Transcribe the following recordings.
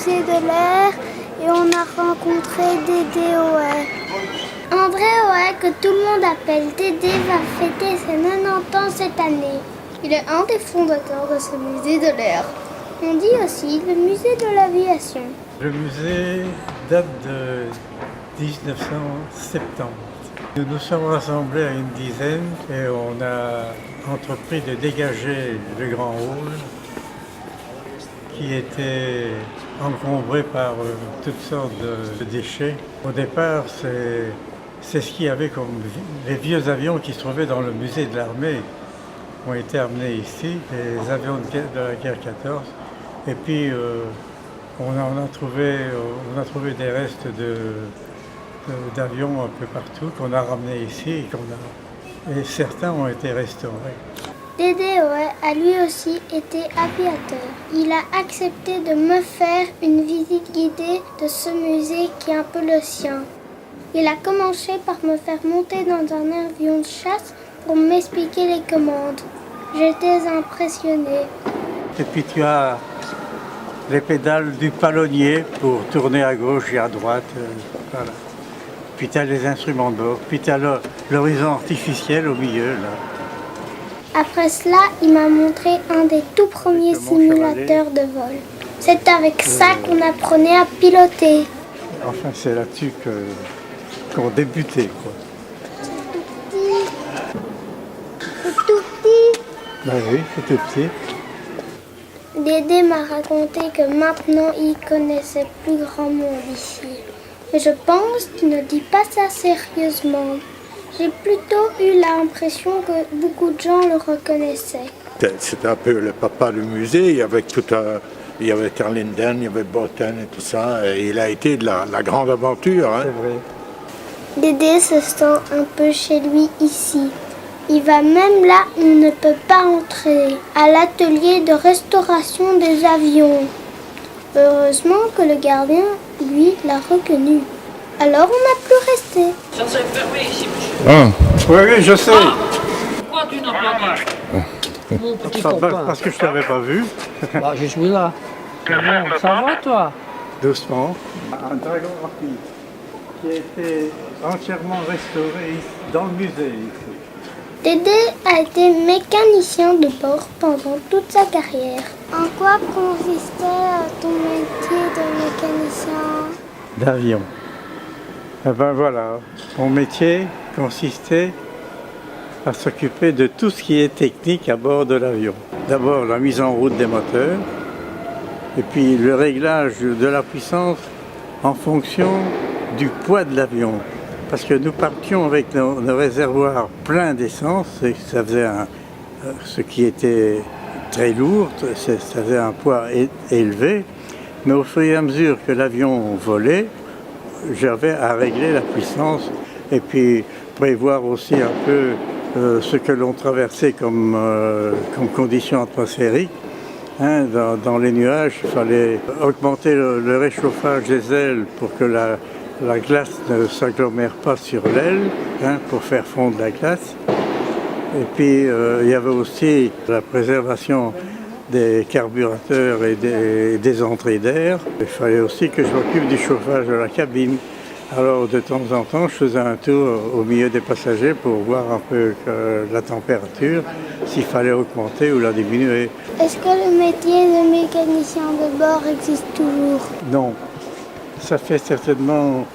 musée de l'air et on a rencontré Dédé Oët. André Oët, que tout le monde appelle Dédé, va fêter ses 90 ans cette année. Il est un des fondateurs de ce musée de l'air. On dit aussi le musée de l'aviation. Le musée date de 1970. Nous nous sommes rassemblés à une dizaine et on a entrepris de dégager le grand hall qui était encombré par toutes sortes de déchets. Au départ, c'est ce qu'il y avait comme les vieux avions qui se trouvaient dans le musée de l'armée ont été amenés ici, les avions de la guerre 14. Et puis on a trouvé des restes d'avions un peu partout qu'on a ramenés ici et certains ont été restaurés. Dédé Oët a lui aussi été aviateur. Il a accepté de me faire une visite guidée de ce musée qui est un peu le sien. Il a commencé par me faire monter dans un avion de chasse pour m'expliquer les commandes. J'étais impressionnée. Et puis tu as les pédales du palonnier pour tourner à gauche et à droite. Voilà. Puis tu as les instruments de bord. Puis tu as l'horizon artificiel au milieu. Là. Après cela, il m'a montré un des tout premiers simulateurs de vol. C'est avec ça qu'on apprenait à piloter. Enfin, c'est là-dessus qu'on débutait, quoi. C'est tout petit. Ben oui, c'est tout petit. Dédé m'a raconté que maintenant il connaissait plus grand monde ici. Mais je pense qu'il ne dit pas ça sérieusement. J'ai plutôt eu l'impression que beaucoup de gens le reconnaissaient. C'était un peu le papa du musée. Il y avait Terlinden, il y avait Botten et tout ça. Et il a été de la grande aventure. Hein. C'est vrai. Dédé se sent un peu chez lui ici. Il va même là où on ne peut pas entrer, à l'atelier de restauration des avions. Heureusement que le gardien, lui, l'a reconnu. Alors on n'a plus resté. Ça s'est fermé ici, monsieur. Ah. Oui, je sais. Pourquoi tu n'as pas dit? Mon petit copain. Parce que je ne t'avais pas vu. Bah, je suis là. Bon, ça va, toi? Doucement. Un dragon rapide qui a été entièrement restauré dans le musée ici. Dédé a été mécanicien de bord pendant toute sa carrière. En quoi consistait ton métier de mécanicien D'avion. Eh ben voilà, mon métier consistait à s'occuper de tout ce qui est technique à bord de l'avion. D'abord la mise en route des moteurs, et puis le réglage de la puissance en fonction du poids de l'avion. Parce que nous partions avec nos réservoirs pleins d'essence, et ça faisait ce qui était très lourd, ça faisait un poids élevé, mais au fur et à mesure que l'avion volait, j'avais à régler la puissance et puis prévoir aussi un peu ce que l'on traversait comme conditions atmosphériques. Hein, dans les nuages, il fallait augmenter le réchauffage des ailes pour que la glace ne s'agglomère pas sur l'aile, hein, pour faire fondre la glace. Et puis il y avait aussi la préservation des carburateurs et des entrées d'air. Il fallait aussi que je m'occupe du chauffage de la cabine. Alors de temps en temps, je faisais un tour au milieu des passagers pour voir un peu la température, s'il fallait augmenter ou la diminuer. Est-ce que le métier de mécanicien de bord existe toujours? Non, ça fait certainement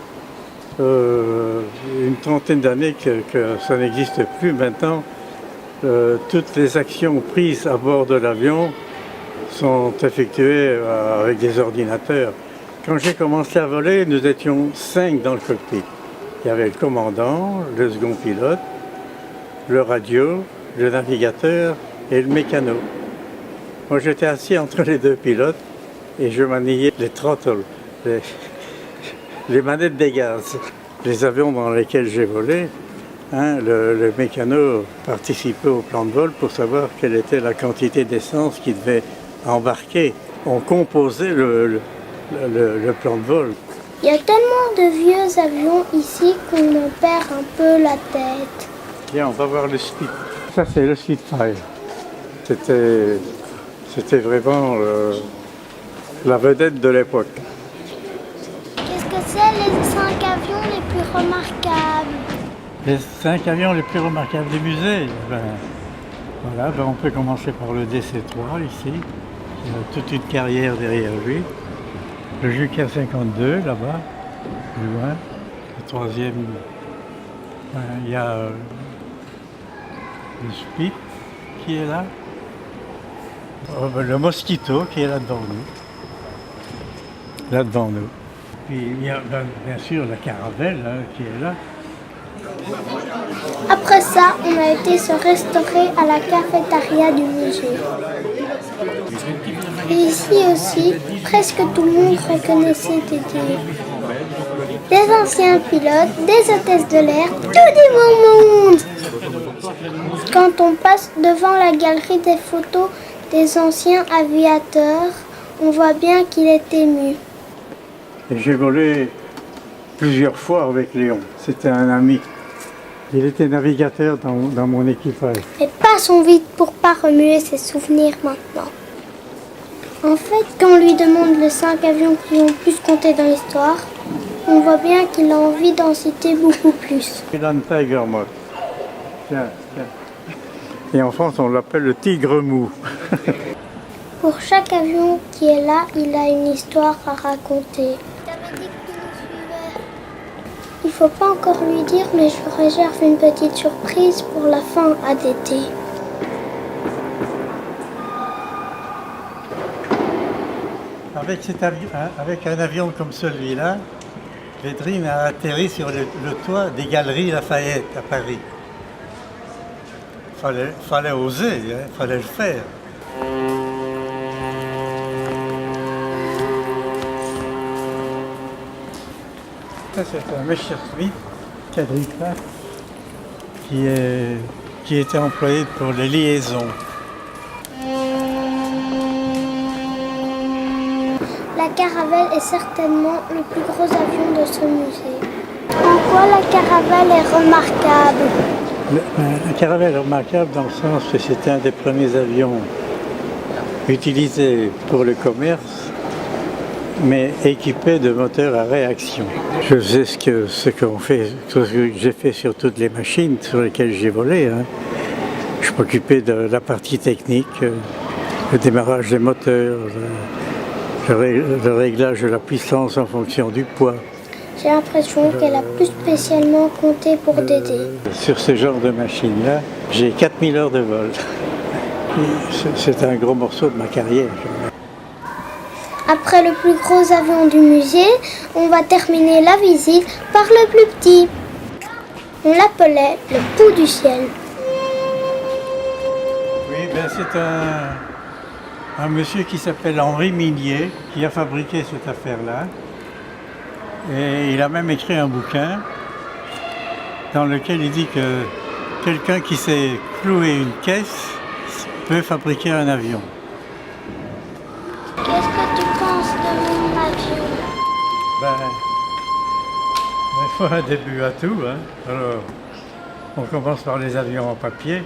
une trentaine d'années que ça n'existe plus. Maintenant, toutes les actions prises à bord de l'avion sont effectuées avec des ordinateurs. Quand j'ai commencé à voler, nous étions 5 dans le cockpit. Il y avait le commandant, le second pilote, le radio, le navigateur et le mécano. Moi, j'étais assis entre les deux pilotes et je maniais les throttles, les manettes des gaz. Les avions dans lesquels j'ai volé, hein, le mécano participait au plan de vol pour savoir quelle était la quantité d'essence qu'il devait embarquer. On composait le plan de vol. Il y a tellement de vieux avions ici qu'on en perd un peu la tête. Viens, on va voir le Spit. Ça, c'est le Spitfire. C'était vraiment la vedette de l'époque. Qu'est-ce que c'est les 5 avions les plus remarquables? Les 5 avions les plus remarquables du musée, voilà, on peut commencer par le DC-3 ici, qui a toute une carrière derrière lui. Le Juker 52 là-bas, plus loin. Le troisième, il y a le Spit qui est là. Le Mosquito qui est là devant nous. Là devant nous. Puis il y a bien sûr la Caravelle qui est là. Après ça, on a été se restaurer à la cafétéria du musée. Et ici aussi, presque tout le monde reconnaissait Didier. Des anciens pilotes, des hôtesses de l'air, tout du bon monde. Quand on passe devant la galerie des photos des anciens aviateurs, on voit bien qu'il est ému. Et j'ai volé plusieurs fois avec Léon. C'était un ami. Il était navigateur dans mon équipage. Mais passons vite pour pas remuer ses souvenirs maintenant. En fait, quand on lui demande les 5 avions qui ont plus compté dans l'histoire, on voit bien qu'il a envie d'en citer beaucoup plus. Elan Tiger Moth. Tiens. Et en France, on l'appelle le tigre mou. Pour chaque avion qui est là, il a une histoire à raconter. Il faut pas encore lui dire, mais je réserve une petite surprise pour la fin d'été. Avec un avion comme celui-là, Védrine a atterri sur le toit des Galeries Lafayette à Paris. Fallait oser, fallait le faire. Ça, c'est un Messerschmitt quadriplace qui était employé pour les liaisons. La Caravelle est certainement le plus gros avion de ce musée. En quoi la Caravelle est remarquable? La Caravelle est remarquable dans le sens que c'était un des premiers avions utilisés pour le commerce, mais équipé de moteurs à réaction. Je sais ce que j'ai fait sur toutes les machines sur lesquelles j'ai volé. Je m'occupais de la partie technique, le démarrage des moteurs, le réglage de la puissance en fonction du poids. J'ai l'impression qu'elle a plus spécialement compté pour Dédé. Sur ce genre de machine-là, j'ai 4000 heures de vol. C'est un gros morceau de ma carrière. Après le plus gros avion du musée, on va terminer la visite par le plus petit. On l'appelait le Pou du ciel. Oui, c'est un monsieur qui s'appelle Henri Minier qui a fabriqué cette affaire-là. Et il a même écrit un bouquin dans lequel il dit que quelqu'un qui sait clouer une caisse peut fabriquer un avion. Qu'est-ce que tu penses de mon avion? Il faut un début à tout. Alors, on commence par les avions en papier.